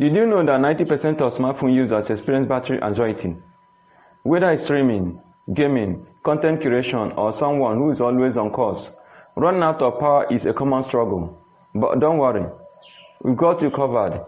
Did you know that 90% of smartphone users experience battery anxiety? Whether it's streaming, gaming, content curation, or someone who is always on course, running out of power is a common struggle. But don't worry, we've got you covered.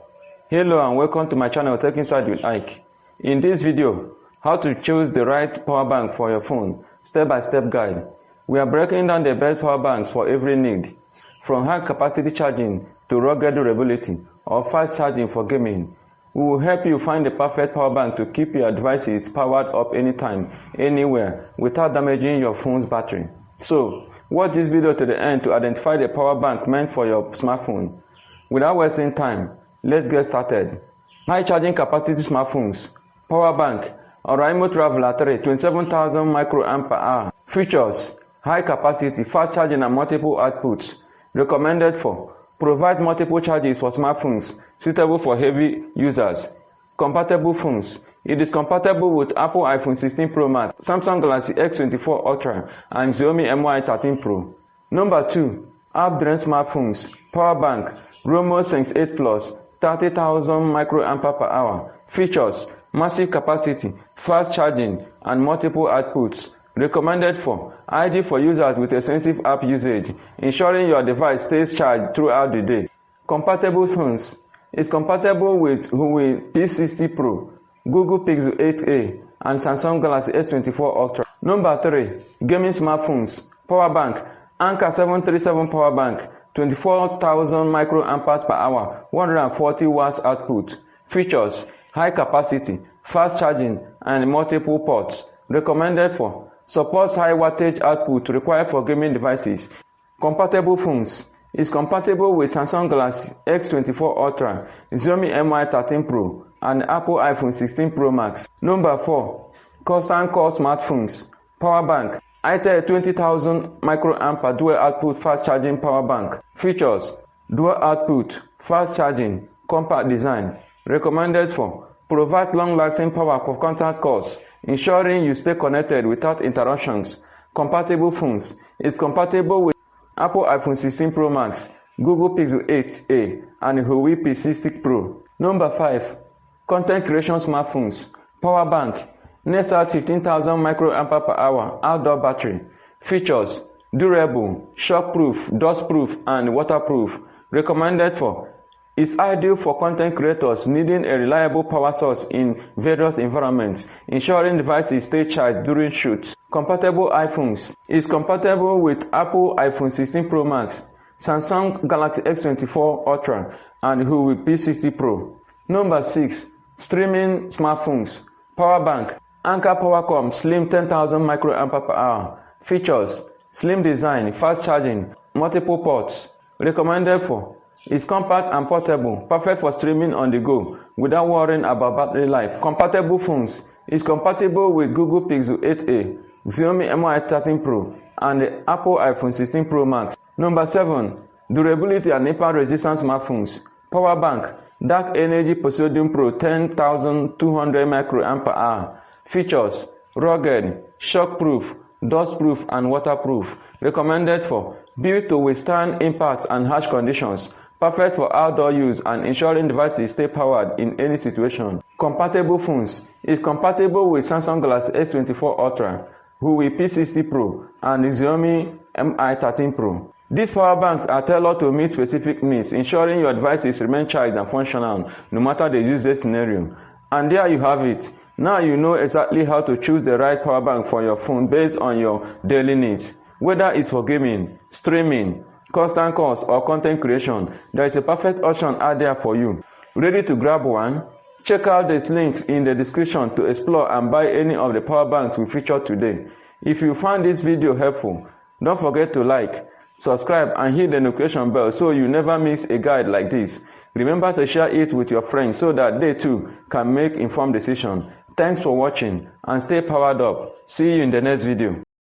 Hello and welcome to my channel Tech Inside with Ike. In this video, how to choose the right power bank for your phone, step-by-step guide. We are breaking down the best power banks for every need, from high capacity charging to rugged durability or fast charging for gaming. We will help you find the perfect power bank to keep your devices powered up anytime, anywhere, without damaging your phone's battery. So, watch this video to the end to identify the power bank meant for your smartphone. Without wasting time, let's get started. High charging capacity smartphones. Power bank. Oraimo Traveler 3, 27,000 mAh. Features: high capacity, fast charging and multiple outputs. Recommended for: provide multiple charges for smartphones, suitable for heavy users. Compatible phones. It is compatible with Apple iPhone 16 Pro Max, Samsung Galaxy S24 Ultra, and Xiaomi Mi 13 Pro. Number 2. App-drained smartphones. Power bank. Romo Sense 8 Plus, 30,000 mAh. Features: massive capacity, fast charging, and multiple outputs. Recommended for: ideal for users with extensive app usage, ensuring your device stays charged throughout the day. Compatible phones. Is compatible with Huawei P60 Pro, Google Pixel 8a, and Samsung Galaxy S24 Ultra. Number 3. Gaming smartphones. Power bank. Anker 737 power bank, 24,000 mAh, 140 watts output. Features: high capacity, fast charging, and multiple ports. Recommended for: supports high wattage output required for gaming devices. Compatible phones. Is compatible with Samsung Galaxy S24 Ultra, Xiaomi Mi 13 Pro, and Apple iPhone 16 Pro Max. Number 4. Custom core smartphones. Power bank. itel 20,000 mAh dual output fast charging power bank. Features: dual output, fast charging, compact design. Recommended for: provides long-lasting power for contact calls, ensuring you stay connected without interruptions. Compatible phones. Is compatible with Apple iPhone 16 Pro Max, Google Pixel 8a, and Huawei P60 Pro. Number 5. Content creation smartphones. Power bank. Nesa 15,000 mAh outdoor battery. Features: durable, shockproof, dustproof, and waterproof. Recommended for: is ideal for content creators needing a reliable power source in various environments, ensuring devices stay charged during shoots. Compatible iPhones. Is compatible with Apple iPhone 16 Pro Max, Samsung Galaxy S24 Ultra, and Huawei P60 Pro. Number 6. Streaming smartphones. Power bank. Anker PowerCom Slim 10,000 mAh. Features: slim design, fast charging, multiple ports. Recommended for: is compact and portable, perfect for streaming on the go without worrying about battery life. Compatible phones. Is compatible with Google Pixel 8a, Xiaomi Mi 13 Pro, and the Apple iPhone 16 Pro Max. Number 7. Durability and impact resistant smartphones. Power bank. Dark Energy Poseidon Pro 10,200 mAh. Features: rugged, shockproof, dustproof, and waterproof. Recommended for: built to withstand impact and harsh conditions, perfect for outdoor use and ensuring devices stay powered in any situation. Compatible phones. Is compatible with Samsung Galaxy S24 Ultra, Huawei P60 Pro, and the Xiaomi Mi 13 Pro. These power banks are tailored to meet specific needs, ensuring your devices remain charged and functional no matter the usage scenario. And there you have it. Now you know exactly how to choose the right power bank for your phone based on your daily needs. Whether it's for gaming, streaming, constant calls, or content creation, there is a perfect option out there for you. Ready to grab one? Check out the links in the description to explore and buy any of the power banks we featured today. If you found this video helpful, don't forget to like, subscribe, and hit the notification bell so you never miss a guide like this. Remember to share it with your friends so that they too can make informed decisions. Thanks for watching and stay powered up. See you in the next video.